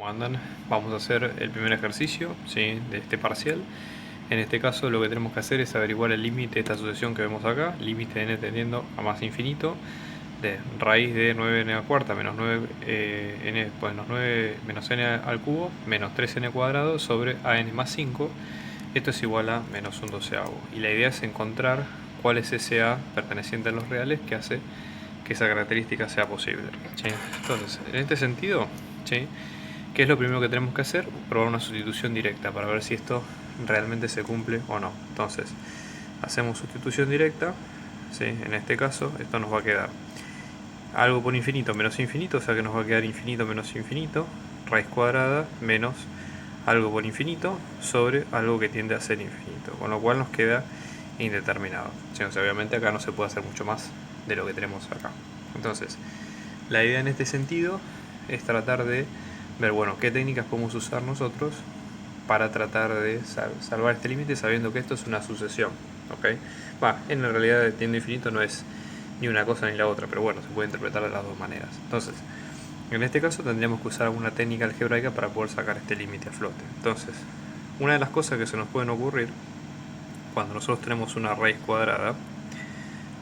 ¿Cómo andan? Vamos a hacer el primer ejercicio, ¿sí?, de este parcial. En este caso lo que tenemos que hacer es averiguar el límite de esta sucesión que vemos acá, límite de n tendiendo a más infinito de raíz de 9n a la cuarta menos 9 menos 9 menos n al cubo menos 3n cuadrado sobre an más 5. Esto es igual a menos un doceavo. Y la idea es encontrar cuál es ese a perteneciente a los reales que hace que esa característica sea posible, ¿sí? Entonces, en este sentido, ¿sí?, ¿qué es lo primero que tenemos que hacer? Probar una sustitución directa para ver si esto realmente se cumple o no. Entonces, hacemos sustitución directa, ¿sí? En este caso, esto nos va a quedar algo por infinito menos infinito, o sea que nos va a quedar infinito menos infinito, raíz cuadrada menos algo por infinito sobre algo que tiende a ser infinito, con lo cual nos queda indeterminado. ¿Sí? O sea, obviamente acá no se puede hacer mucho más de lo que tenemos acá. Entonces, la idea en este sentido es tratar de ver, bueno, qué técnicas podemos usar nosotros para tratar de salvar este límite sabiendo que esto es una sucesión, ¿ok? En la realidad el tiende infinito no es ni una cosa ni la otra, pero bueno, se puede interpretar de las dos maneras. Entonces, en este caso tendríamos que usar alguna técnica algebraica para poder sacar este límite a flote. Entonces, una de las cosas que se nos pueden ocurrir cuando nosotros tenemos una raíz cuadrada,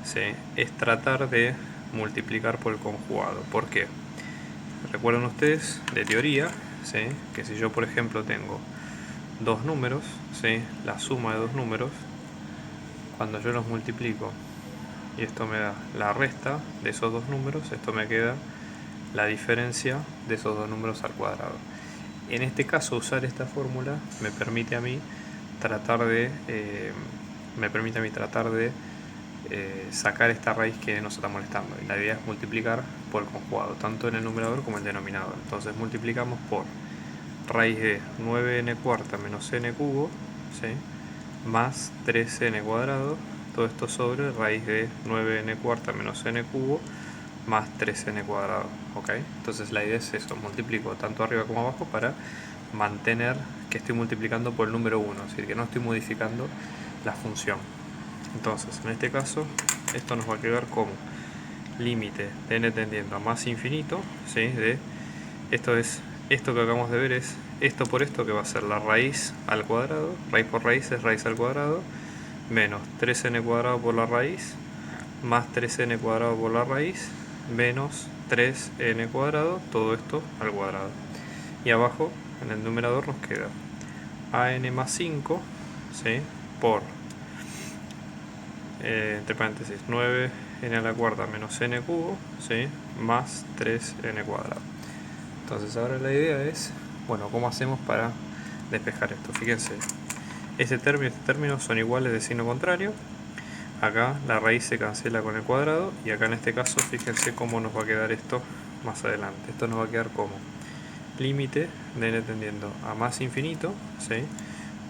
¿sí?, es tratar de multiplicar por el conjugado. ¿Por qué? Recuerden ustedes de teoría, ¿sí?, que si yo por ejemplo tengo dos números, ¿sí?, la suma de dos números, cuando yo los multiplico y esto me da la resta de esos dos números, esto me queda la diferencia de esos dos números al cuadrado. En este caso, usar esta fórmula me permite a mí tratar de sacar esta raíz que nos está molestando. Y la idea es multiplicar por el conjugado, tanto en el numerador como en el denominador. Entonces multiplicamos por raíz de 9n cuarta menos n cubo, ¿sí?, más 3n cuadrado, todo esto sobre raíz de 9n cuarta menos n cubo más 3n cuadrado, ¿ok? Entonces la idea es eso, multiplico tanto arriba como abajo para mantener que estoy multiplicando por el número 1, es decir, que no estoy modificando la función. Entonces, en este caso, esto nos va a quedar como límite de n tendiendo a más infinito, ¿sí?, de esto que acabamos de ver es esto por esto, que va a ser la raíz al cuadrado, raíz por raíz es raíz al cuadrado, menos 3n cuadrado por la raíz, más 3n cuadrado por la raíz, menos 3n cuadrado, todo esto al cuadrado. Y abajo, en el numerador, nos queda an más 5, ¿sí?, por, entre paréntesis, 9n a la cuarta menos n cubo, ¿sí?, más 3n cuadrado. Entonces ahora la idea es, bueno, ¿cómo hacemos para despejar esto? Fíjense, este término y este término son iguales de signo contrario. Acá la raíz se cancela con el cuadrado y acá en este caso fíjense cómo nos va a quedar esto más adelante. Esto nos va a quedar como límite de n tendiendo a más infinito, ¿sí?,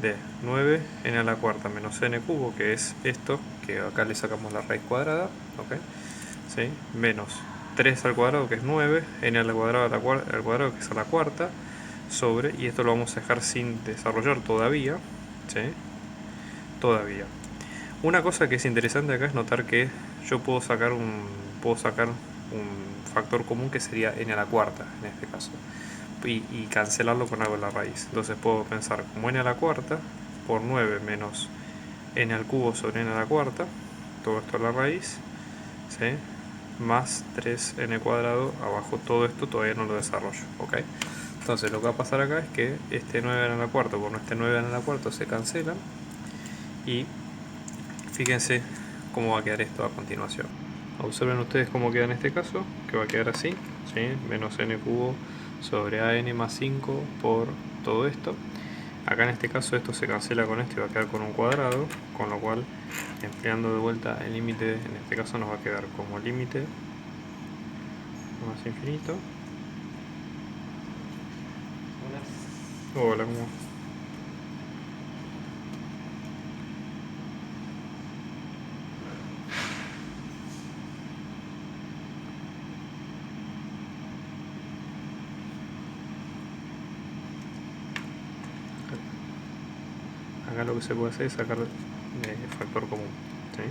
de 9n a la cuarta menos n cubo, que es esto, que acá le sacamos la raíz cuadrada, ¿ok?, ¿sí?, menos 3 al cuadrado, que es 9, n al cuadrado, al cuadrado, que es a la cuarta, sobre, y esto lo vamos a dejar sin desarrollar todavía, ¿sí?, todavía. Una cosa que es interesante acá es notar que yo puedo sacar un factor común que sería n a la cuarta en este caso, y cancelarlo con algo en la raíz. Entonces puedo pensar como n a la cuarta por 9 menos n al cubo sobre n a la cuarta, todo esto a la raíz, ¿sí?, más 3n cuadrado abajo. Todo esto todavía no lo desarrollo, ¿ok? Entonces lo que va a pasar acá es que este 9n a la cuarta por este 9n a la cuarta se cancelan, y fíjense cómo va a quedar esto a continuación. Observen ustedes cómo queda en este caso, que va a quedar así, ¿sí?, menos n cubo sobre an más 5 por todo esto. Acá en este caso esto se cancela con esto y va a quedar con un cuadrado, con lo cual, empleando de vuelta el límite, en este caso nos va a quedar como límite más infinito. Hola, ¿cómo? Acá lo que se puede hacer es sacar factor común, ¿sí?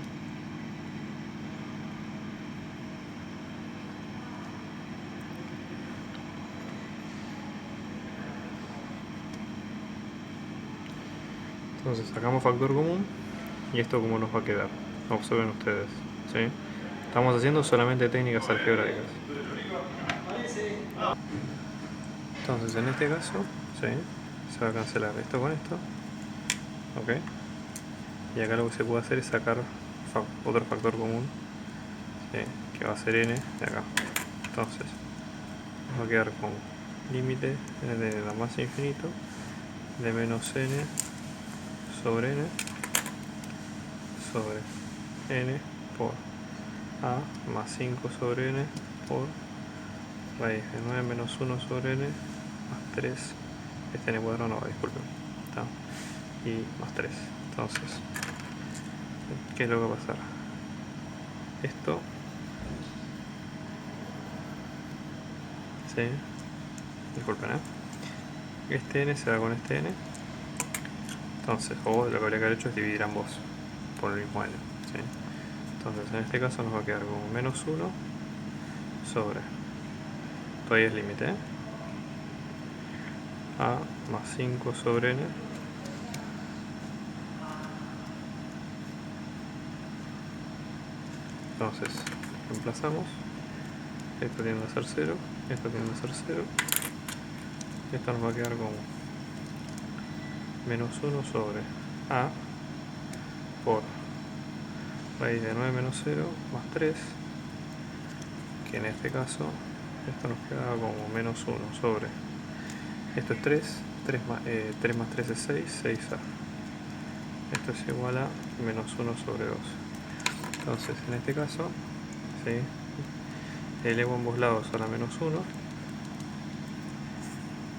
Entonces sacamos factor común y esto como nos va a quedar. Observen ustedes, ¿sí? Estamos haciendo solamente técnicas algebraicas. Entonces en este caso, ¿sí? Se va a cancelar esto con esto, ¿ok? Y acá lo que se puede hacer es sacar otro factor común, ¿sí? Que va a ser n de acá. Entonces nos va a quedar con límite n de la masa infinito de menos n sobre n sobre n por a más 5 sobre n por raíz de 9 menos 1 sobre n más 3, este n cuadrado no va, disculpen, ¿está? Y más 3. Entonces, ¿qué es lo que va a pasar? Esto, ¿sí? Disculpen, este n se va con este n. Entonces, o lo que habría que haber hecho es dividir ambos por el mismo n, ¿sí? Entonces, en este caso nos va a quedar como menos 1 sobre, todavía es límite, a más 5 sobre n entonces reemplazamos, esto tiende a ser 0, esto tiende a ser 0, esto nos va a quedar como menos 1 sobre a por raíz de 9 menos 0 más 3, que en este caso esto nos queda como menos 1 sobre, esto es 3, 3 más 3 es 6, 6a. Esto es igual a menos 1 sobre 2. Entonces, en este caso, ¿sí? Elevo ambos lados a la menos 1.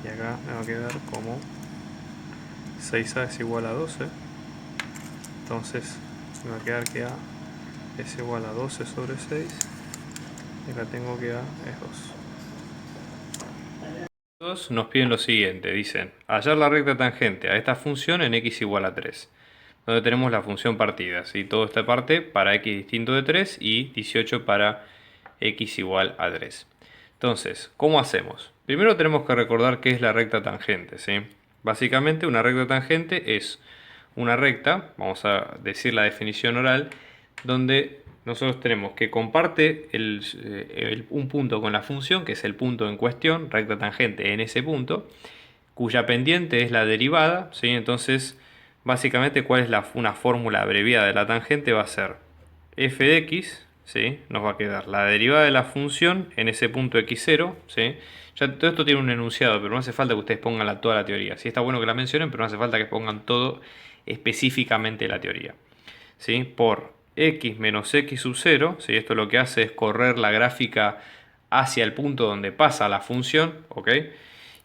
Y acá me va a quedar como 6a es igual a 12. Entonces, me va a quedar que a es igual a 12 sobre 6. Y acá tengo que a es 2. Nos piden lo siguiente, dicen, hallar la recta tangente a esta función en x igual a 3. Donde tenemos la función partidas y toda esta parte para x distinto de 3 y 18 para x igual a 3. Entonces, ¿cómo hacemos? Primero tenemos que recordar qué es la recta tangente, ¿sí? Básicamente una recta tangente es una recta, vamos a decir la definición oral, donde nosotros tenemos que comparte un punto con la función, que es el punto en cuestión, recta tangente en ese punto, cuya pendiente es la derivada, ¿sí? Entonces, básicamente, ¿cuál es una fórmula abreviada de la tangente? Va a ser f de x, ¿sí? Nos va a quedar la derivada de la función en ese punto x0, ¿sí? Ya todo esto tiene un enunciado, pero no hace falta que ustedes pongan toda la teoría. Sí está bueno que la mencionen, pero no hace falta que pongan todo específicamente la teoría, ¿sí? Por x menos x sub 0, ¿sí? Esto lo que hace es correr la gráfica hacia el punto donde pasa la función, ¿ok?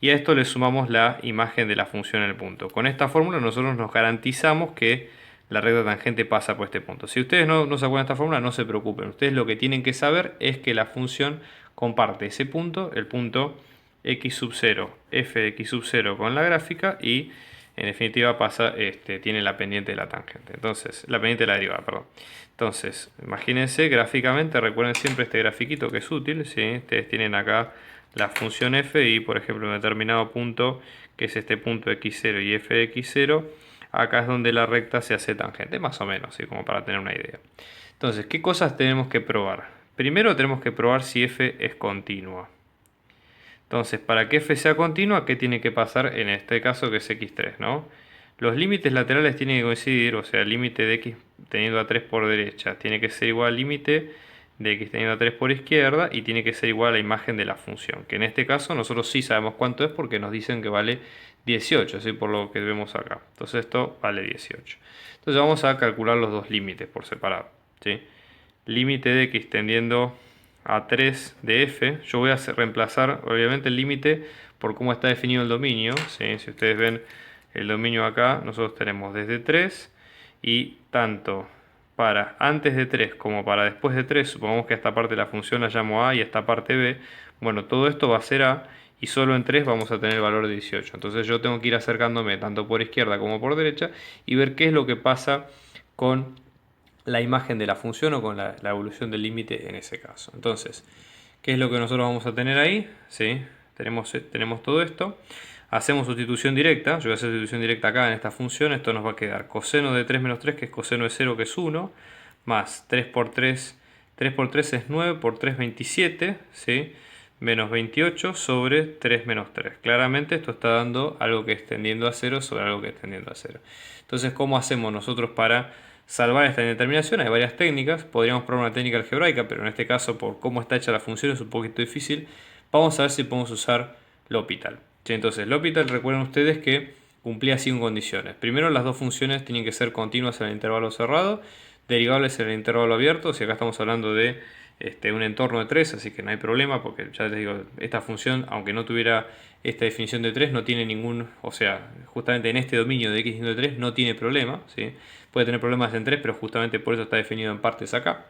Y a esto le sumamos la imagen de la función en el punto. Con esta fórmula nosotros nos garantizamos que la recta tangente pasa por este punto. Si ustedes no se acuerdan de esta fórmula, no se preocupen. Ustedes lo que tienen que saber es que la función comparte ese punto, el punto x sub 0, f de x sub 0 con la gráfica y en definitiva tiene la pendiente de la tangente. Entonces, la pendiente de la derivada, perdón. Entonces, imagínense gráficamente, recuerden siempre este grafiquito que es útil, ¿sí? Ustedes tienen acá la función f y por ejemplo en determinado punto, que es este punto x0 y f de x0, acá es donde la recta se hace tangente, más o menos, ¿sí? Como para tener una idea. Entonces, ¿qué cosas tenemos que probar? Primero tenemos que probar si f es continua. Entonces, para que f sea continua, ¿qué tiene que pasar en este caso que es x3, ¿no? Los límites laterales tienen que coincidir, o sea, el límite de x teniendo a 3 por derecha tiene que ser igual al límite de x teniendo a 3 por izquierda y tiene que ser igual a la imagen de la función, que en este caso nosotros sí sabemos cuánto es porque nos dicen que vale 18, ¿sí? Por lo que vemos acá. Entonces esto vale 18. Entonces vamos a calcular los dos límites por separado, ¿sí? Límite de x tendiendo a 3 de f, yo voy a reemplazar obviamente el límite por cómo está definido el dominio, ¿sí? Si ustedes ven el dominio acá, nosotros tenemos desde 3 y tanto para antes de 3 como para después de 3, supongamos que esta parte de la función la llamo a y esta parte b, bueno, todo esto va a ser a y solo en 3 vamos a tener el valor de 18. Entonces yo tengo que ir acercándome tanto por izquierda como por derecha y ver qué es lo que pasa con la imagen de la función o con la evolución del límite en ese caso. Entonces, ¿qué es lo que nosotros vamos a tener ahí? ¿Sí? Tenemos todo esto. Hacemos sustitución directa. Yo voy a hacer sustitución directa acá en esta función. Esto nos va a quedar coseno de 3 menos 3, que es coseno de 0, que es 1, más 3 por 3. 3 por 3 es 9, por 3 27, ¿sí? Menos 28 sobre 3 menos 3. Claramente esto está dando algo que es tendiendo a 0 sobre algo que es tendiendo a 0. Entonces, ¿cómo hacemos nosotros para salvar esta indeterminación? Hay varias técnicas. Podríamos probar una técnica algebraica, pero en este caso, por cómo está hecha la función, es un poquito difícil. Vamos a ver si podemos usar L'Hopital. Entonces, L'Hopital, recuerden ustedes que cumplía 5 condiciones. Primero, las dos funciones tienen que ser continuas en el intervalo cerrado, derivables en el intervalo abierto. Si acá estamos hablando de un entorno de 3, así que no hay problema, porque ya les digo, esta función, aunque no tuviera esta definición de 3, no tiene ningún, o sea, justamente en este dominio de x de 3 no tiene problema, ¿sí? Puede tener problemas en 3, pero justamente por eso está definido en partes acá.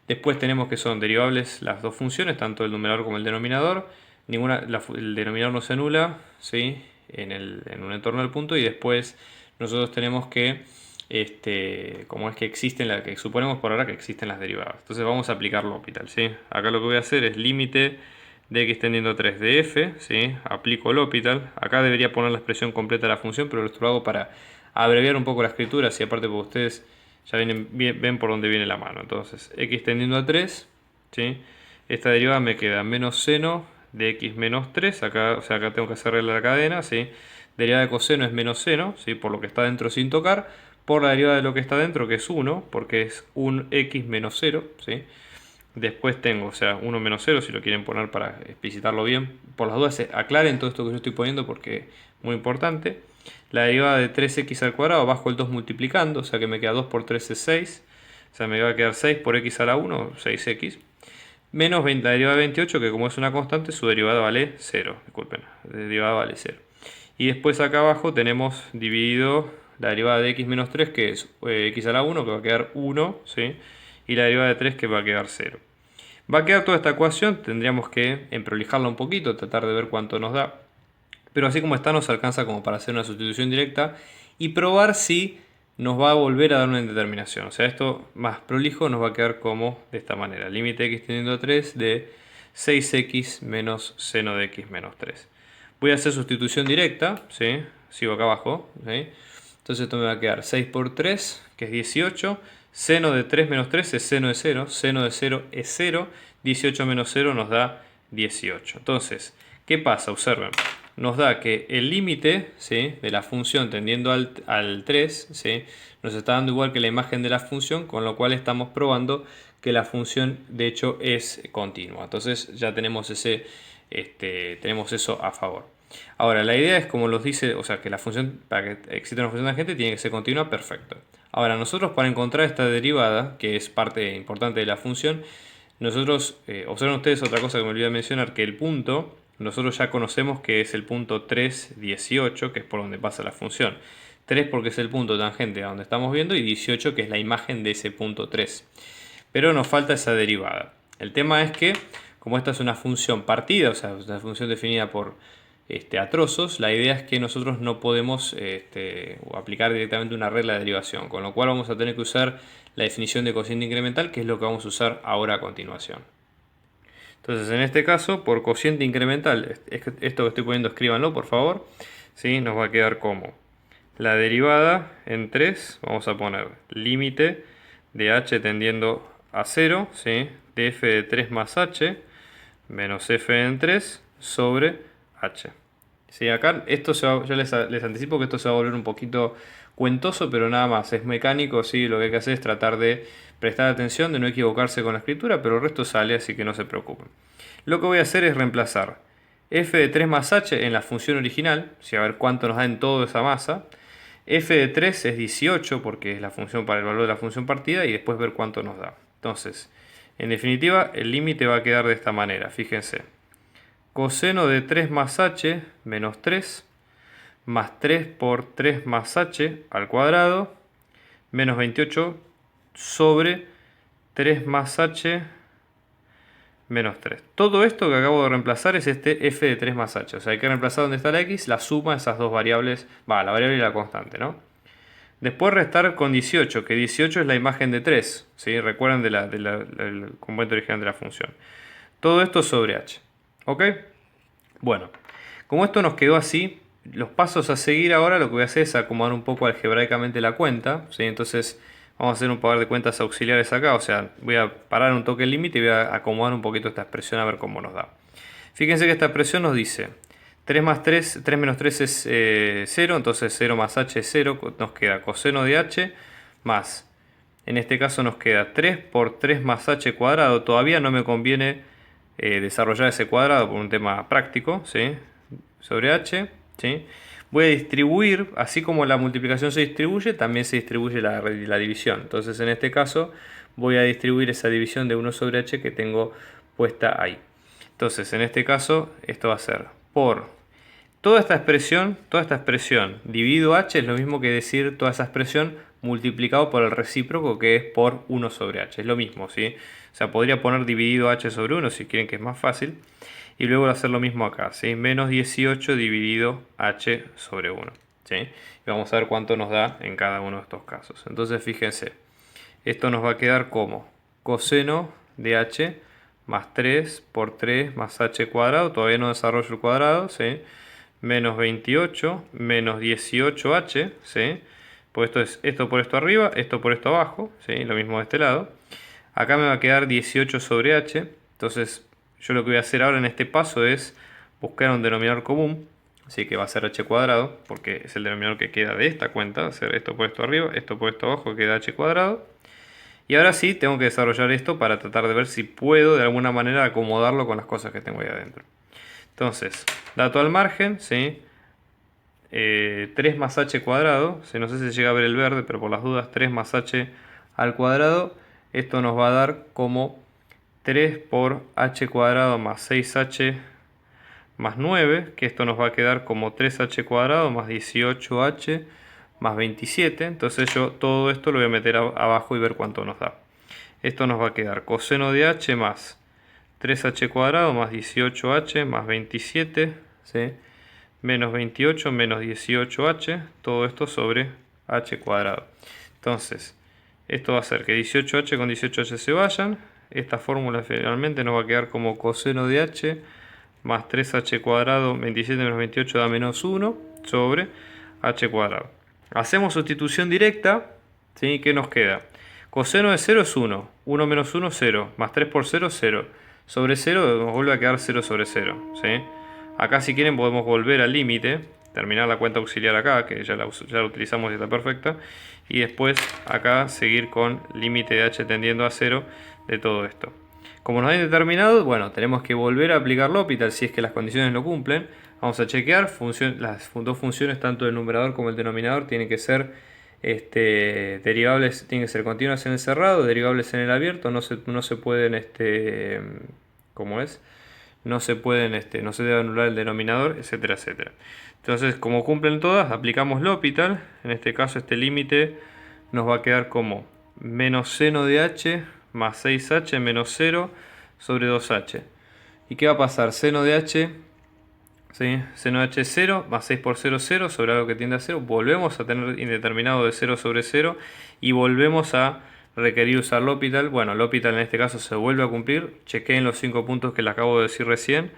Después tenemos que son derivables las dos funciones, tanto el numerador como el denominador. El denominador no se anula, ¿sí? En un entorno del punto, y después nosotros tenemos que como es que existen que suponemos por ahora que existen las derivadas. Entonces vamos a aplicar L'Hopital, ¿sí? Acá lo que voy a hacer es límite de x tendiendo a 3 de f, ¿sí? Aplico L'Hopital. Acá debería poner la expresión completa de la función, pero esto lo hago para abreviar un poco la escritura, y aparte porque ustedes ya ven por dónde viene la mano. Entonces x tendiendo a 3, ¿sí? Esta derivada me queda menos seno de x menos 3, acá, o sea, acá tengo que hacerle la cadena, ¿sí? Derivada de coseno es menos seno, ¿sí? Por lo que está dentro sin tocar, por la derivada de lo que está dentro, que es 1, porque es un x menos 0, ¿sí? Después tengo, o sea, 1 menos 0, si lo quieren poner para explicitarlo bien. Por las dudas, aclaren todo esto que yo estoy poniendo porque es muy importante. La derivada de 3x al cuadrado, bajo el 2 multiplicando, o sea que me queda 2 por 3 es 6. O sea, me va a quedar 6 por x a la 1, 6x. Menos la derivada de 28, que como es una constante, su derivada vale 0. Disculpen, la derivada vale 0. Y después acá abajo tenemos dividido la derivada de x menos 3, que es x a la 1, que va a quedar 1, ¿sí? Y la derivada de 3, que va a quedar 0. Va a quedar toda esta ecuación, tendríamos que emprolijarla un poquito, tratar de ver cuánto nos da. Pero así como está, nos alcanza como para hacer una sustitución directa y probar si nos va a volver a dar una indeterminación. O sea, esto más prolijo nos va a quedar como de esta manera. Límite x tendiendo a 3 de 6x menos seno de x menos 3. Voy a hacer sustitución directa, ¿sí? Sigo acá abajo, ¿sí? Entonces esto me va a quedar 6 por 3, que es 18. Seno de 3 menos 3 es seno de 0. Seno de 0 es 0. 18 menos 0 nos da 18. Entonces, ¿qué pasa? Observen. Nos da que el límite, ¿sí?, de la función tendiendo al 3, ¿sí?, nos está dando igual que la imagen de la función, con lo cual estamos probando que la función de hecho es continua. Entonces ya tenemos tenemos eso a favor. Ahora, la idea es como los dice, o sea, que la función, para que exista una función tangente, tiene que ser continua, perfecto. Ahora, nosotros para encontrar esta derivada, que es parte importante de la función, nosotros, observen ustedes otra cosa que me olvidé de mencionar, que el punto, nosotros ya conocemos que es el punto 3, 18, que es por donde pasa la función. 3 porque es el punto tangente a donde estamos viendo, y 18 que es la imagen de ese punto 3. Pero nos falta esa derivada. El tema es que, como esta es una función partida, o sea, es una función definida por a trozos, la idea es que nosotros no podemos aplicar directamente una regla de derivación, con lo cual vamos a tener que usar la definición de cociente incremental, que es lo que vamos a usar ahora a continuación. Entonces, en este caso, por cociente incremental, esto que estoy poniendo, escríbanlo por favor, ¿sí? Nos va a quedar como la derivada en 3, vamos a poner límite de h tendiendo a 0, ¿sí?, de f de 3 más h menos f en 3 sobre h. Sí, acá esto yo les anticipo que esto se va a volver un poquito cuentoso, pero nada más, es mecánico, ¿sí? Lo que hay que hacer es tratar de prestar atención, de no equivocarse con la escritura, pero el resto sale, así que no se preocupen. Lo que voy a hacer es reemplazar f de 3 más h en la función original, ¿sí?, a ver cuánto nos da en toda esa masa. F de 3 es 18 porque es la función para el valor de la función partida, y después ver cuánto nos da. Entonces, en definitiva, el límite va a quedar de esta manera, fíjense. Coseno de 3 más h menos 3 más 3 por 3 más h al cuadrado menos 28 sobre 3 más h menos 3. Todo esto que acabo de reemplazar es este f de 3 más h. O sea, hay que reemplazar donde está la x, la suma de esas dos variables, la variable y la constante, ¿no? Después restar con 18, que 18 es la imagen de 3, ¿sí? Recuerden del componente original de la función. Todo esto sobre h. ¿Ok? Bueno, Como esto nos quedó así, los pasos a seguir ahora lo que voy a hacer es acomodar un poco algebraicamente la cuenta, ¿sí? Entonces vamos a hacer un par de cuentas auxiliares acá, o sea, voy a parar un toque el límite y voy a acomodar un poquito esta expresión a ver cómo nos da. Fíjense que esta expresión nos dice 3 más 3, 3 menos 3 es 0, entonces 0 más h es 0, nos queda coseno de h más, en este caso nos queda 3 por 3 más h cuadrado. Todavía no me conviene desarrollar ese cuadrado por un tema práctico, ¿sí? Sobre h, ¿sí? Voy a distribuir, así como la multiplicación se distribuye, también se distribuye la división. Entonces en este caso voy a distribuir esa división de 1 sobre h que tengo puesta ahí. Entonces en este caso esto va a ser por toda esta expresión dividido h es lo mismo que decir toda esa expresión multiplicado por el recíproco, que es por 1 sobre h. Es lo mismo, ¿sí? O sea, podría poner dividido h sobre 1 si quieren, que es más fácil. Y luego hacer lo mismo acá, ¿sí? Menos 18 dividido h sobre 1, ¿sí? Y vamos a ver cuánto nos da en cada uno de estos casos. Entonces fíjense, esto nos va a quedar como coseno de h más 3 por 3 más h cuadrado. Todavía no desarrollo el cuadrado, ¿sí? Menos 28 menos 18h, ¿sí? Pues esto es esto por esto arriba, esto por esto abajo, ¿sí? Lo mismo de este lado. Acá me va a quedar 18 sobre h. Entonces yo lo que voy a hacer ahora en este paso es buscar un denominador común, así que va a ser h cuadrado, porque es el denominador que queda de esta cuenta. Va a ser esto por esto arriba, esto por esto abajo, queda h cuadrado. Y ahora sí tengo que desarrollar esto para tratar de ver si puedo de alguna manera acomodarlo con las cosas que tengo ahí adentro. Entonces, dato al margen, ¿sí? 3 más h cuadrado, no sé si llega a ver el verde, pero por las dudas 3 más h al cuadrado, esto nos va a dar como 3 por h cuadrado más 6h más 9, que esto nos va a quedar como 3h cuadrado más 18h más 27. Entonces yo todo esto lo voy a meter abajo y ver cuánto nos da. Esto nos va a quedar coseno de h más 3h cuadrado más 18h más 27, ¿sí? Menos 28 menos 18h, todo esto sobre h cuadrado. Entonces, esto va a hacer que 18h con 18h se vayan. Esta fórmula finalmente nos va a quedar como coseno de h más 3h cuadrado, 27 menos 28 da menos 1 sobre h cuadrado. Hacemos sustitución directa, ¿sí? ¿Qué nos queda? Coseno de 0 es 1, 1 menos 1, 0, más 3 por 0, 0. Sobre 0 nos vuelve a quedar 0 sobre 0, ¿sí? Acá si quieren podemos volver al límite, terminar la cuenta auxiliar acá, que ya la utilizamos y está perfecta. Y después acá seguir con límite de h tendiendo a 0 de todo esto. Como nos han determinado, bueno, tenemos que volver a aplicar L'Hopital si es que las condiciones lo cumplen. Vamos a chequear, las dos funciones, tanto el numerador como el denominador, tienen que ser derivables, tienen que ser continuas en el cerrado, derivables en el abierto, no se pueden, ¿cómo es? No se pueden, no se debe anular el denominador, etcétera, etcétera. Entonces, como cumplen todas, aplicamos L'Hopital. En este caso, este límite nos va a quedar como menos seno de h más 6h menos 0 sobre 2h. ¿Y qué va a pasar? Seno de h, ¿sí? Seno de h es 0, más 6 por 0, 0, sobre algo que tiende a 0. Volvemos a tener indeterminado de 0 sobre 0 y volvemos a requerir usar L'Hopital. Bueno, L'Hopital en este caso se vuelve a cumplir. Chequeen los 5 puntos que les acabo de decir recién,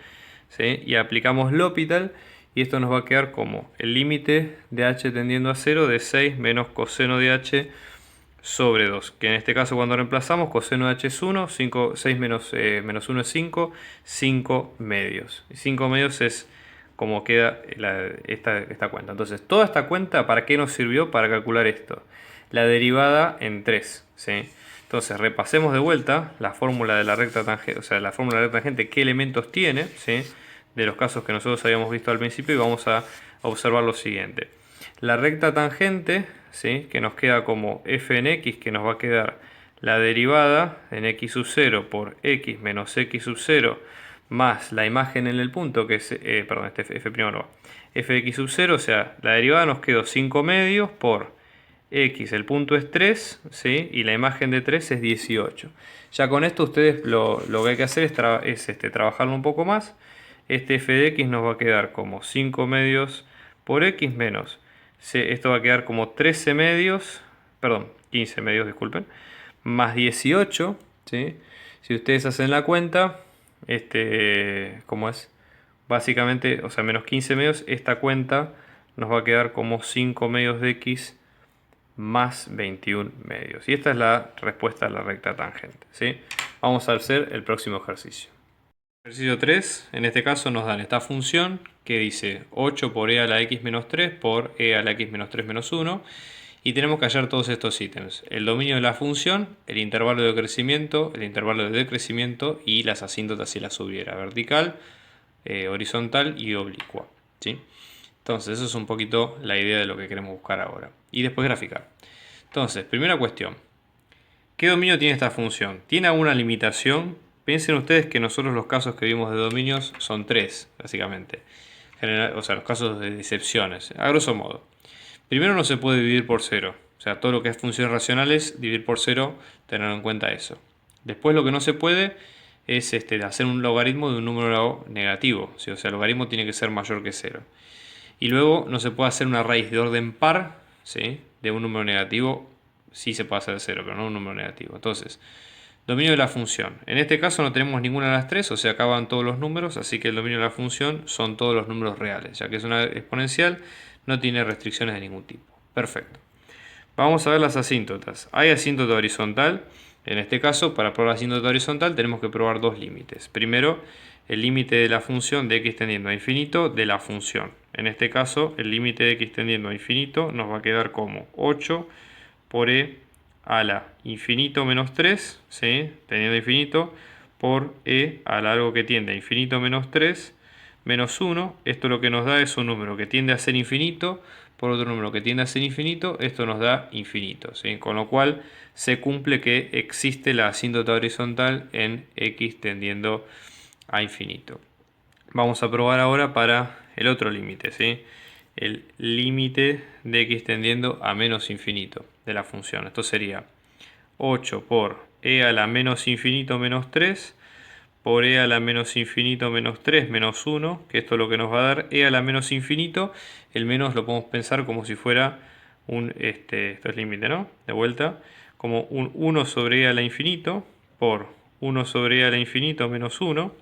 ¿sí? Y aplicamos L'Hopital y esto nos va a quedar como el límite de h tendiendo a 0 de 6 menos coseno de h sobre 2, que en este caso cuando reemplazamos coseno de h es 1, 6 menos 1 es 5, 5 medios. Y 5 medios es como queda esta cuenta. Entonces, toda esta cuenta, ¿para qué nos sirvió? Para calcular esto. La derivada en 3, ¿sí? Entonces, repasemos de vuelta la fórmula de la recta tangente, o sea, la fórmula de la recta tangente, qué elementos tiene, ¿sí? De los casos que nosotros habíamos visto al principio, y vamos a observar lo siguiente. La recta tangente, ¿sí? Que nos queda como f en x, que nos va a quedar la derivada en x sub 0 por x menos x sub 0 más la imagen en el punto, que es, perdón, este f primero va, f de x sub 0, o sea, la derivada nos quedó 5 medios por x, el punto es 3, ¿sí? Y la imagen de 3 es 18. Ya con esto ustedes lo que hay que hacer es trabajarlo un poco más. Este f de x nos va a quedar como 5 medios por x menos, esto va a quedar como 13 medios, perdón, 15 medios, disculpen, más 18, ¿sí? Si ustedes hacen la cuenta, ¿cómo es? básicamente, o sea, menos 15 medios, esta cuenta nos va a quedar como 5 medios de x más 21 medios. Y esta es la respuesta a la recta tangente, ¿sí? Vamos a hacer el próximo ejercicio. Ejercicio 3, en este caso nos dan esta función que dice 8 por e a la x menos 3 por e a la x menos 3 menos 1. Y tenemos que hallar todos estos ítems: el dominio de la función, el intervalo de crecimiento, el intervalo de decrecimiento y las asíntotas si las hubiera, vertical, horizontal y oblicua, ¿sí? Entonces eso es un poquito la idea de lo que queremos buscar ahora. Y después graficar. Entonces, primera cuestión: ¿qué dominio tiene esta función? ¿Tiene alguna limitación? Piensen ustedes que nosotros los casos que vimos de dominios son 3, básicamente. O sea, los casos de excepciones, a grosso modo. Primero, no se puede dividir por 0. O sea, todo lo que es funciones racionales, dividir por 0, tener en cuenta eso. Después, lo que no se puede es hacer un logaritmo de un número negativo. ¿Sí? O sea, el logaritmo tiene que ser mayor que 0. Y luego no se puede hacer una raíz de orden par, ¿sí? De un número negativo. Sí se puede hacer 0, pero no un número negativo. Entonces, dominio de la función. En este caso no tenemos ninguna de las tres, o sea, acaban todos los números, así que el dominio de la función son todos los números reales. Ya que es una exponencial, no tiene restricciones de ningún tipo. Perfecto. Vamos a ver las asíntotas. Hay asíntota horizontal. En este caso, para probar la asíntota horizontal tenemos que probar dos límites. Primero, el límite de la función de x tendiendo a infinito de la función. En este caso, el límite de x tendiendo a infinito nos va a quedar como 8 por e a la infinito menos 3, ¿sí? Teniendo a infinito, por e a la algo que tiende a infinito menos 3 menos 1. Esto lo que nos da es un número que tiende a ser infinito por otro número que tiende a ser infinito. Esto nos da infinito, ¿sí? Con lo cual se cumple que existe la asíntota horizontal en x tendiendo a infinito. Vamos a probar ahora para el otro límite, ¿sí? El límite de x tendiendo a menos infinito de la función. Esto sería 8 por e a la menos infinito menos 3 por e a la menos infinito menos 3 menos 1, que esto es lo que nos va a dar e a la menos infinito. El menos lo podemos pensar como si fuera un, esto es límite, ¿no? De vuelta, como un 1 sobre e a la infinito por 1 sobre e a la infinito menos 1.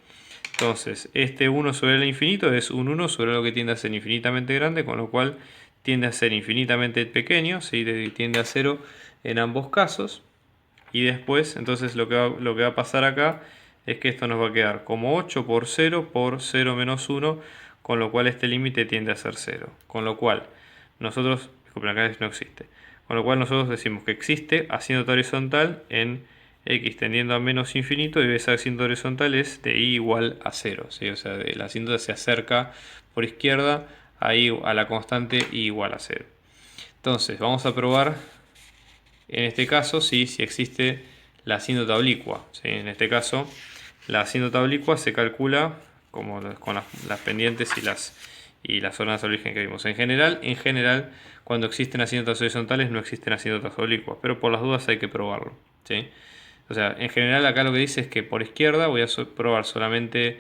Entonces, este 1 sobre el infinito es un 1 sobre algo que tiende a ser infinitamente grande, con lo cual tiende a ser infinitamente pequeño, ¿sí? Tiende a 0 en ambos casos. Y después, entonces lo que va a pasar acá es que esto nos va a quedar como 8 por 0 menos 1, con lo cual este límite tiende a ser 0. Con lo cual, nosotros, disculpen, acá no existe. Con lo cual nosotros decimos que existe asíntota horizontal en x tendiendo a menos infinito, y esa asíntota horizontal es de y igual a 0, ¿sí? O sea, la asíntota se acerca por izquierda a la constante y igual a 0. Entonces, vamos a probar en este caso si existe la asíntota oblicua, ¿sí? En este caso, la asíntota oblicua se calcula como con las pendientes y las ordenadas de origen que vimos. En general, cuando existen asíntotas horizontales no existen asíntotas oblicuas, pero por las dudas hay que probarlo, ¿sí? O sea, en general acá lo que dice es que por izquierda voy a probar solamente,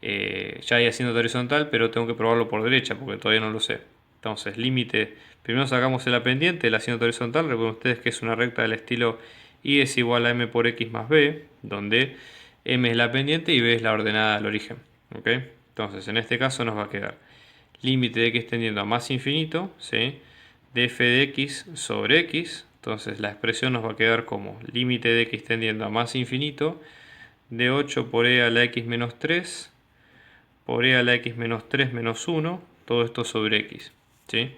ya hay asíntota horizontal, pero tengo que probarlo por derecha porque todavía no lo sé. Entonces, límite, primero sacamos la pendiente de la asíntota horizontal. Recuerden ustedes que es una recta del estilo y es igual a m por x más b, donde m es la pendiente y b es la ordenada del origen, ¿ok? Entonces, en este caso nos va a quedar límite de x tendiendo a más infinito, ¿sí? De f de x sobre x. Entonces la expresión nos va a quedar como límite de x tendiendo a más infinito de 8 por e a la x menos 3 por e a la x menos 3 menos 1, todo esto sobre x, ¿sí?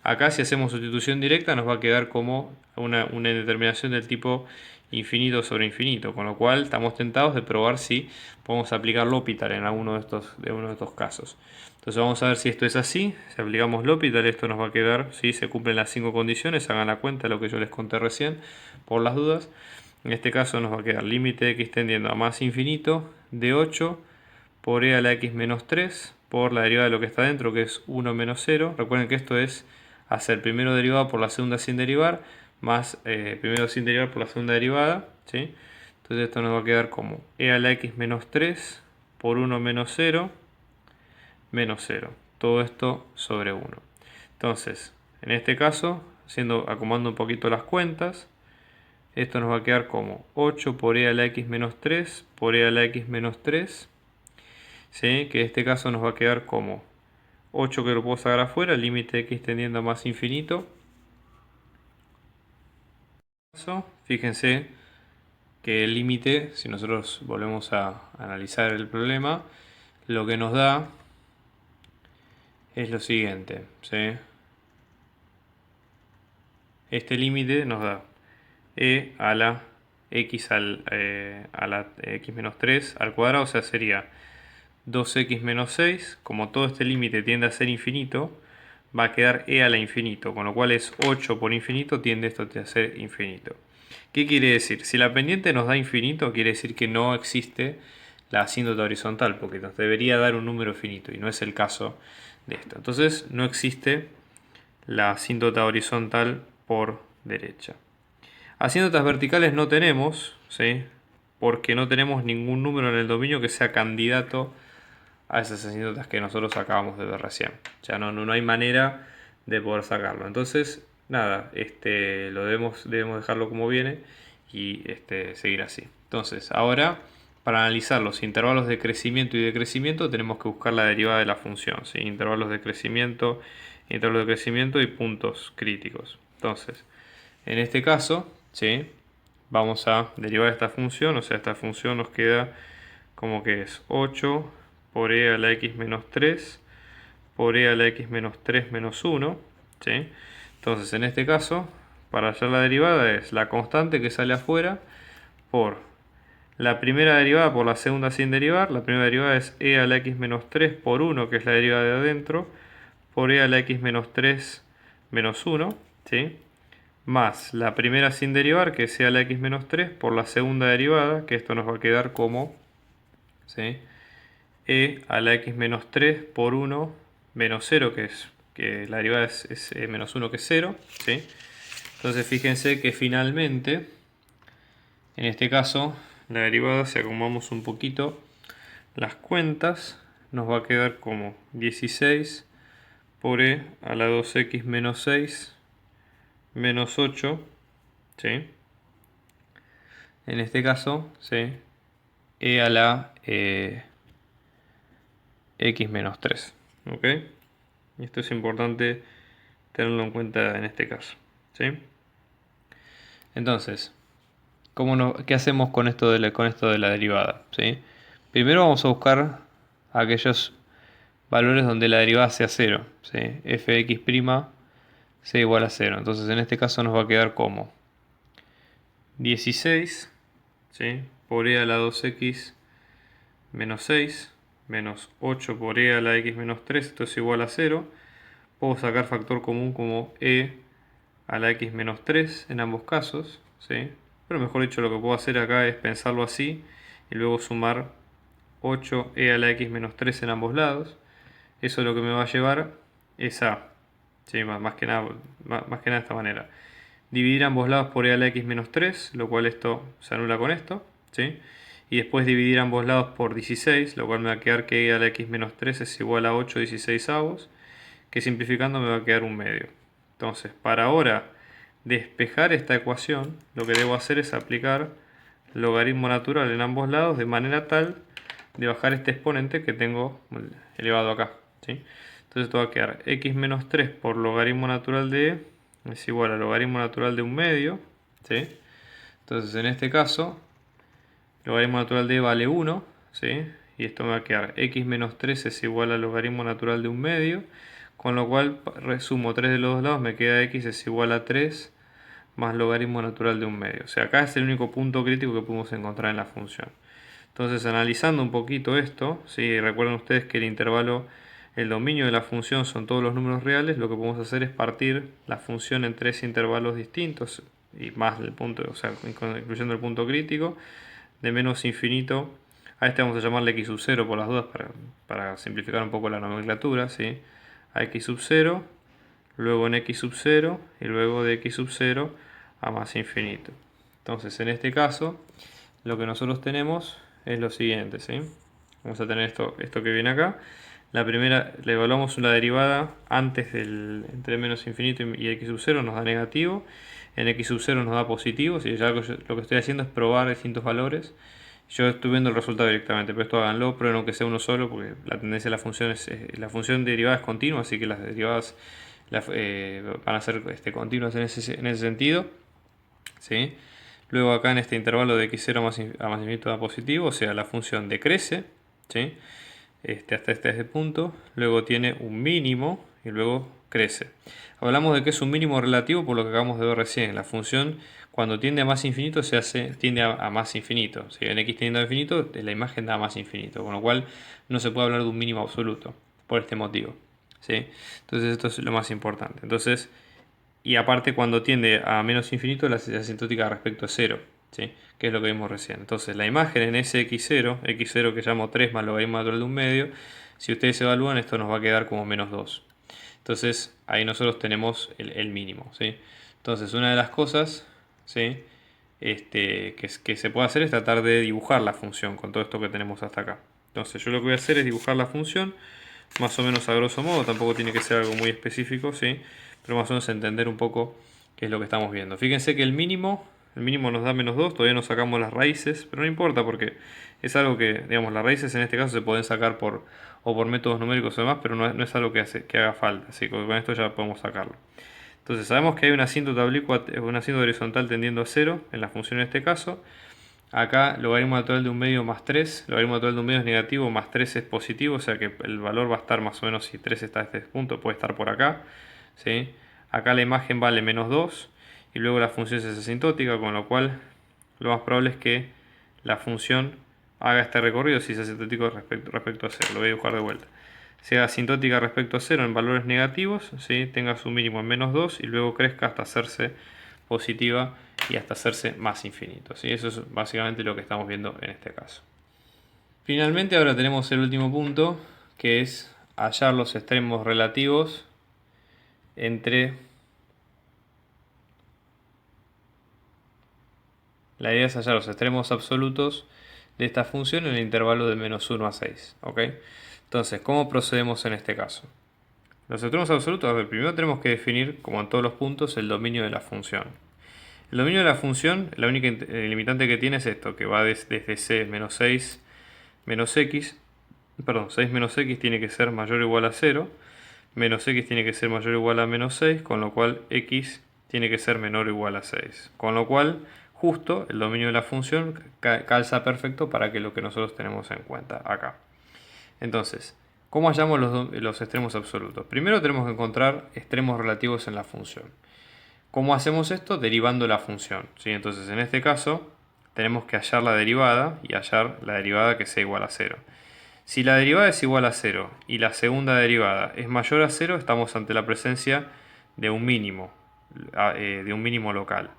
Acá si hacemos sustitución directa nos va a quedar como una determinación del tipo infinito sobre infinito, con lo cual estamos tentados de probar si podemos aplicar L'Hopital en uno de estos casos. Entonces vamos a ver si esto es así. Si aplicamos L'Hopital, esto nos va a quedar, si se cumplen las 5 condiciones, hagan la cuenta de lo que yo les conté recién, por las dudas. En este caso nos va a quedar límite de x tendiendo a más infinito de 8 por e a la x menos 3 por la derivada de lo que está dentro, que es 1 menos 0. Recuerden que esto es hacer primero derivada por la segunda sin derivar, más primero sin derivar por la segunda derivada, ¿sí? Entonces esto nos va a quedar como e a la x menos 3 por 1 menos 0 menos 0. Todo esto sobre 1. Entonces, en este caso, acomodando un poquito las cuentas, esto nos va a quedar como 8 por e a la x menos 3 por e a la x menos 3. ¿sí? Que en este caso nos va a quedar como 8 que lo puedo sacar afuera, límite de x tendiendo a más infinito. Fíjense que el límite, si nosotros volvemos a analizar el problema, lo que nos da es lo siguiente, ¿sí? Este límite nos da e a la x a la x menos 3 al cuadrado, o sea, sería 2x menos 6. Como todo este límite tiende a ser infinito, va a quedar e a la infinito, con lo cual es 8 por infinito, tiende esto a ser infinito. ¿Qué quiere decir? Si la pendiente nos da infinito, quiere decir que no existe la asíntota horizontal, porque nos debería dar un número finito, y no es el caso de esto. Entonces no existe la asíntota horizontal por derecha. Asíntotas verticales no tenemos, ¿sí? Porque no tenemos ningún número en el dominio que sea candidato a esas asíntotas que nosotros acabamos de ver recién. Ya no hay manera de poder sacarlo. Entonces, nada, lo debemos dejarlo como viene y seguir así. Entonces, ahora, para analizar los intervalos de crecimiento y decrecimiento, tenemos que buscar la derivada de la función, ¿sí? Intervalos de crecimiento y puntos críticos. Entonces, en este caso, ¿sí? Vamos a derivar esta función, o sea, esta función nos queda como que es 8 por e a la x menos 3 por e a la x menos 3 menos 1, ¿sí? Entonces, en este caso, para hallar la derivada es la constante que sale afuera por la primera derivada por la segunda sin derivar. La primera derivada es e a la x menos 3 por 1, que es la derivada de adentro, por e a la x menos 3 menos 1, ¿sí? Más la primera sin derivar, que sea la x menos 3, por la segunda derivada, que esto nos va a quedar como, ¿sí? E a la x menos 3 por 1 menos 0, que la derivada es menos 1, que es 0, ¿sí? Entonces fíjense que finalmente, en este caso, la derivada, si acomodamos un poquito las cuentas, nos va a quedar como 16 por e a la 2x menos 6 menos 8, ¿sí? En este caso, ¿sí? E a la x menos 3, ¿ok? Y esto es importante tenerlo en cuenta en este caso, ¿sí? Entonces, ¿qué hacemos con esto con esto de la derivada? ¿Sí? Primero vamos a buscar aquellos valores donde la derivada sea 0, ¿sí? F de x' sea igual a 0. Entonces en este caso nos va a quedar como 16, ¿sí? Por e a la 2x menos 6 menos 8 por e a la x menos 3, esto es igual a 0. Puedo sacar factor común como e a la x menos 3 en ambos casos, ¿sí? Pero mejor dicho, lo que puedo hacer acá es pensarlo así y luego sumar 8e a la x menos 3 en ambos lados. Eso lo que me va a llevar es a, ¿sí? más que nada de esta manera, dividir ambos lados por e a la x menos 3, lo cual esto se anula con esto, ¿sí? Y después dividir ambos lados por 16, lo cual me va a quedar que e a la x menos 3 es igual a 8/16, que simplificando me va a quedar un medio. Entonces, para ahora despejar esta ecuación, lo que debo hacer es aplicar logaritmo natural en ambos lados de manera tal de bajar este exponente que tengo elevado acá, ¿sí? Entonces esto va a quedar x menos 3 por logaritmo natural de e es igual a logaritmo natural de un medio, ¿sí? Entonces en este caso, logaritmo natural de e vale 1, ¿sí? Y esto me va a quedar x menos 3 es igual a logaritmo natural de un medio, con lo cual resumo 3 de los dos lados, me queda x es igual a 3 más logaritmo natural de un medio. O sea, acá es el único punto crítico que podemos encontrar en la función. Entonces, analizando un poquito esto, ¿sí? Recuerden ustedes que el dominio de la función son todos los números reales. Lo que podemos hacer es partir la función en tres intervalos distintos y más del punto, o sea, incluyendo el punto crítico, de menos infinito. A este vamos a llamarle x sub 0 por las dudas para simplificar un poco la nomenclatura, ¿sí? A x sub 0, luego en x sub 0 y luego de x sub 0 a más infinito. Entonces, en este caso, lo que nosotros tenemos es lo siguiente, ¿sí? Vamos a tener esto que viene acá. La primera, le evaluamos una derivada antes del entre menos infinito y x sub 0 nos da negativo. En x sub 0 nos da positivo. Si ya lo que estoy haciendo es probar distintos valores. Yo estoy viendo el resultado directamente, pero esto háganlo, prueben aunque sea uno solo, porque la tendencia de la función es, la función derivada es continua, así que las derivadas van a ser continuas en ese sentido. ¿Sí? Luego acá en este intervalo de x0 a más infinito a positivo, o sea, la función decrece, ¿sí? Hasta este punto, luego tiene un mínimo y luego crece. Hablamos de que es un mínimo relativo por lo que acabamos de ver recién. La función cuando tiende a más infinito tiende a más infinito. Si en x tiende a infinito, la imagen da más infinito, con lo cual no se puede hablar de un mínimo absoluto por este motivo. ¿Sí? Entonces esto es lo más importante. Entonces, y aparte cuando tiende a menos infinito, la asintótica respecto a 0, ¿sí? Que es lo que vimos recién. Entonces la imagen en ese x0 que llamo 3 más logaritmo natural de un medio, si ustedes evalúan esto nos va a quedar como menos 2. Entonces ahí nosotros tenemos el mínimo, ¿sí? Entonces una de las cosas, ¿sí? Que se puede hacer es tratar de dibujar la función con todo esto que tenemos hasta acá. Entonces yo lo que voy a hacer es dibujar la función, más o menos a grosso modo, tampoco tiene que ser algo muy específico, ¿sí? Pero más o menos entender un poco qué es lo que estamos viendo. Fíjense que el mínimo nos da menos 2, todavía no sacamos las raíces, pero no importa porque es algo que, digamos, las raíces en este caso se pueden sacar por métodos numéricos o demás, pero no es algo que haga falta, así que con esto ya podemos sacarlo. Entonces sabemos que hay una asíntota oblicua, una asíntota horizontal tendiendo a 0 en la función en este caso. Acá logaritmo natural de un medio más 3, logaritmo natural de un medio es negativo, más 3 es positivo, o sea que el valor va a estar más o menos, si 3 está a este punto, puede estar por acá, ¿sí? Acá la imagen vale menos 2 y luego la función es asintótica, con lo cual lo más probable es que la función haga este recorrido si es asintótico respecto a 0. Lo voy a dibujar de vuelta. Sea asintótica respecto a 0 en valores negativos, ¿sí? Tenga su mínimo en menos 2 y luego crezca hasta hacerse positiva y hasta hacerse más infinito, ¿sí? Eso es básicamente lo que estamos viendo en este caso. Finalmente ahora tenemos el último punto, que es hallar los extremos relativos entre... La idea es hallar los extremos absolutos de esta función en el intervalo de menos 1 a 6. ¿Ok? Entonces, ¿cómo procedemos en este caso? Los extremos absolutos, a ver, primero tenemos que definir, como en todos los puntos, el dominio de la función. El dominio de la función, la única limitante que tiene es esto, que va desde c menos 6 menos x, perdón, 6 menos x tiene que ser mayor o igual a 0, menos x tiene que ser mayor o igual a menos 6, con lo cual x tiene que ser menor o igual a 6. Con lo cual, justo el dominio de la función calza perfecto para que lo que nosotros tenemos en cuenta acá. Entonces, ¿cómo hallamos los extremos absolutos? Primero tenemos que encontrar extremos relativos en la función. ¿Cómo hacemos esto? Derivando la función, ¿sí? Entonces, en este caso, tenemos que hallar la derivada y hallar la derivada que sea igual a 0. Si la derivada es igual a 0 y la segunda derivada es mayor a 0, estamos ante la presencia de un mínimo local.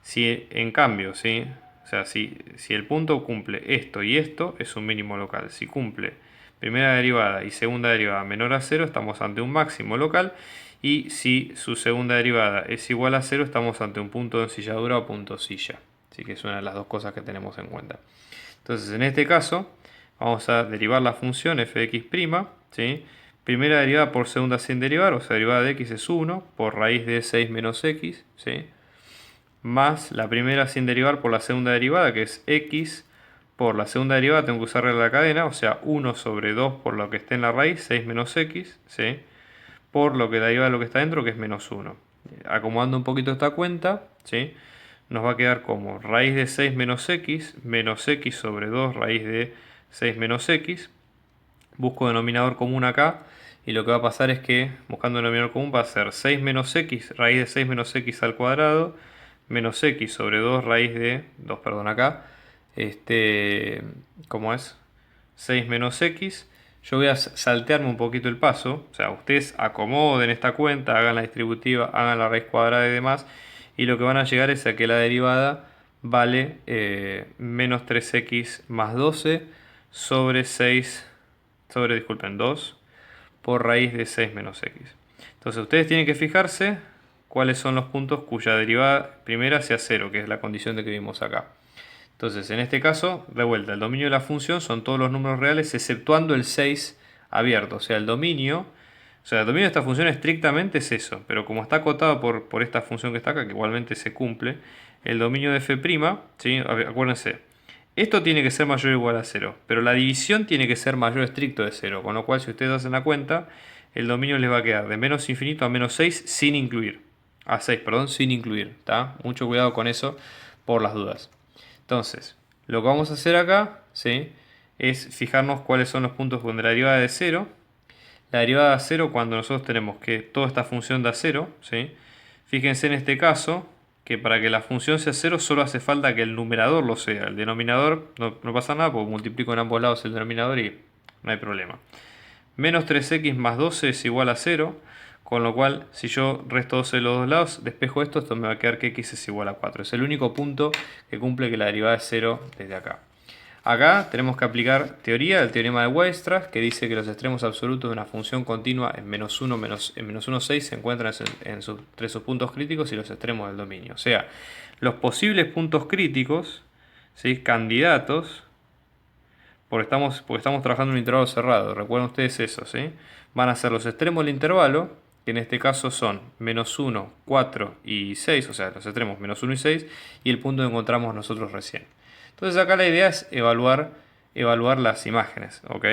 Si en cambio, ¿sí? O sea, si el punto cumple esto y esto, es un mínimo local. Si cumple primera derivada y segunda derivada menor a 0, estamos ante un máximo local. Y si su segunda derivada es igual a 0, estamos ante un punto de ensilladura o punto silla. Así que es una de las dos cosas que tenemos en cuenta. Entonces, en este caso, vamos a derivar la función f de x', ¿sí? Primera derivada por segunda sin derivar, o sea, derivada de x es 1 por raíz de 6 menos x, ¿sí? Más la primera sin derivar por la segunda derivada, que es x por la segunda derivada, tengo que usar la cadena, o sea, 1 sobre 2 por lo que esté en la raíz, 6 menos x, ¿sí? Por lo que la derivada de lo que está dentro, que es menos 1. Acomodando un poquito esta cuenta, ¿sí? Nos va a quedar como raíz de 6 menos x sobre 2 raíz de 6 menos x. Busco denominador común acá y lo que va a pasar es que buscando denominador común va a ser 6 menos x, raíz de 6 menos x al cuadrado, menos x sobre 2 raíz de 2, perdón, acá, ¿cómo es? 6 menos x. Yo voy a saltearme un poquito el paso, o sea, ustedes acomoden esta cuenta, hagan la distributiva, hagan la raíz cuadrada y demás, y lo que van a llegar es a que la derivada vale menos 3x más 12 sobre 6, disculpen, 2 por raíz de 6 menos x. Entonces ustedes tienen que fijarse cuáles son los puntos cuya derivada primera sea 0, que es la condición de que vimos acá. Entonces, en este caso, de vuelta, el dominio de la función son todos los números reales exceptuando el 6 abierto. O sea, el dominio de esta función estrictamente es eso, pero como está acotado por esta función que está acá, que igualmente se cumple, el dominio de f', ¿sí? Acuérdense, Esto tiene que ser mayor o igual a 0, pero la división tiene que ser mayor o estricto de 0, con lo cual si ustedes hacen la cuenta, el dominio les va a quedar de menos infinito a menos 6 sin incluir. A 6, perdón, sin incluir. ¿Tá? Mucho cuidado con eso por las dudas. Entonces, lo que vamos a hacer acá, ¿sí?, es fijarnos cuáles son los puntos con la derivada de 0. La derivada de 0 cuando nosotros tenemos que toda esta función da 0, ¿sí? Fíjense en este caso que para que la función sea 0 solo hace falta que el numerador lo sea. El denominador no pasa nada porque multiplico en ambos lados el denominador y no hay problema. Menos 3x más 12 es igual a 0, con lo cual si yo resto 12 de los dos lados, despejo esto me va a quedar que x es igual a 4. Es el único punto que cumple que la derivada es 0 desde acá. Acá tenemos que aplicar teoría, el teorema de Weierstrass, que dice que los extremos absolutos de una función continua en menos 1, en menos 1, 6 se encuentran entre sus puntos críticos y los extremos del dominio. O sea, los posibles puntos críticos, ¿sí?, candidatos, porque estamos trabajando en un intervalo cerrado, recuerden ustedes eso, ¿sí?, van a ser los extremos del intervalo, que en este caso son menos 1, 4 y 6, o sea, los extremos menos 1 y 6, y el punto que encontramos nosotros recién. Entonces acá la idea es evaluar las imágenes, ¿ok?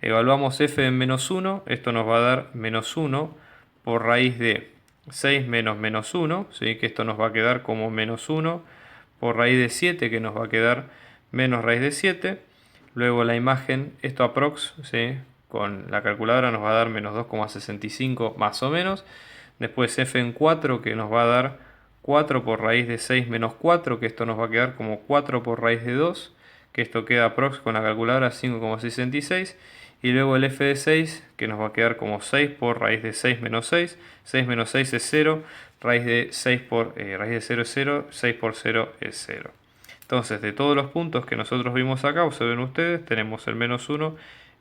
Evaluamos f en menos 1, esto nos va a dar menos 1 por raíz de 6 menos menos 1, ¿sí?, que esto nos va a quedar como menos 1 por raíz de 7, que nos va a quedar menos raíz de 7. Luego la imagen, esto aprox, ¿sí?, con la calculadora nos va a dar menos 2,65 más o menos. Después f en 4, que nos va a dar 4 por raíz de 6 menos 4, que esto nos va a quedar como 4 por raíz de 2, que esto queda aprox con la calculadora 5,66. Y luego el f de 6, que nos va a quedar como 6 por raíz de 6 menos 6. 6 menos 6 es 0, raíz de 6 por raíz de 0 es 0, 6 por 0 es 0. Entonces, de todos los puntos que nosotros vimos acá, observen ustedes, tenemos el menos 1,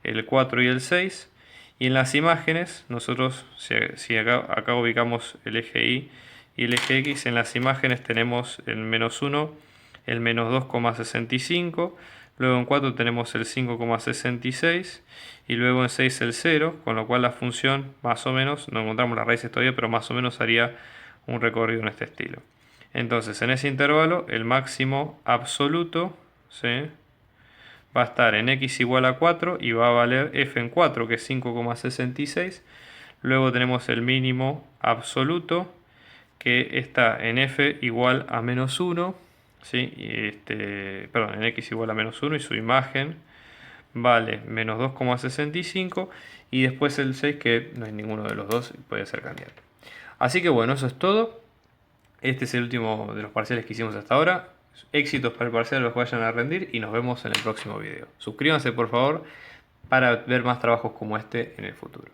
el 4 y el 6. Y en las imágenes, nosotros, si acá ubicamos el eje Y y el eje X, en las imágenes tenemos el menos 1, el menos 2,65. Luego en 4 tenemos el 5,66. Y luego en 6 el 0, con lo cual la función, más o menos, no encontramos las raíces todavía, pero más o menos haría un recorrido en este estilo. Entonces, en ese intervalo, el máximo absoluto, ¿sí?, va a estar en x igual a 4 y va a valer f en 4, que es 5,66. Luego tenemos el mínimo absoluto, que está en f igual a menos 1, ¿sí?, perdón, en x igual a menos 1 y su imagen vale menos 2,65. Y después el 6, que no es ninguno de los dos, puede ser candidato. Así que bueno, eso es todo. Este es el último de los parciales que hicimos hasta ahora. Éxitos para el parcial a los que vayan a rendir y nos vemos en el próximo video. Suscríbanse por favor para ver más trabajos como este en el futuro.